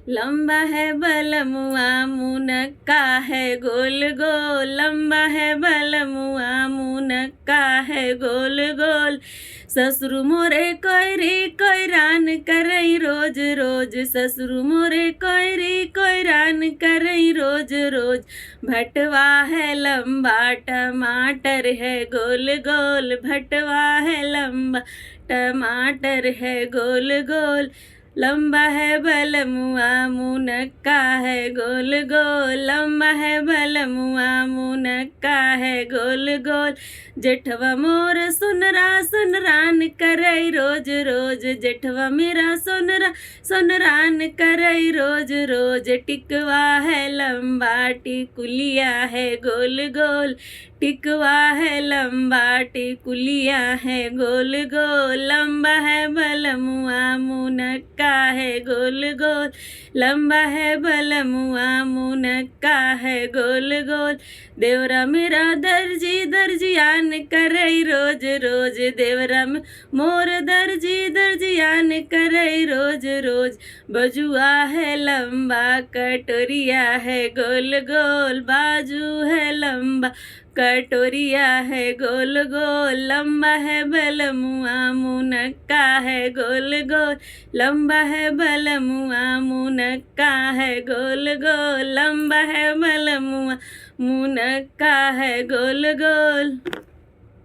लंबा है बलमुआ मुनक्का है गोल गोल, लंबा है बलमुआ मुनक्का है गोल गोल। ससुर मोरे कोयरी कोयरान करई रोज रोज, ससुर मोरे कोयरी कोयरान करई रोज रोज। भटवा है लंबा टमाटर है गोल गोल, भटवा है लंबा टमाटर है गोल गोल। लंबा है बलमुआ मुनक्का है गोल गोल, लंबा है बलमुआ मुनक्का है गोल गोल। जेठवा मोर सुनरा सुनरान करई रोज रोज, जेठवा मेरा सुनरा सुनरान करई रोज रोज। टिकवा है लंबा टिकुलिया है गोल गोल, टिकवा है लंबा टिकुलिया है गोल गोल। लंबा है बलमुआ मुनक्का है गोल गोल, लंबा है बलमुआ मुनक्का है गोल गोल। देवरा मेरा दर्जी दर्जियान करई रोज रोज, देवरा मोर दर्जी दर्जियान करई रोज रोज। बजुआ है लंबा कटोरिया है गोल गोल, बाजू है लंबा कटोरिया है गोल गोल। लंबा है बलमुआ मुनक्का है गोल गोल, लंबा है बलमुआ मुनक्का है गोल गोल, लंबा है बलमुआ मुनक्का है गोल गोल।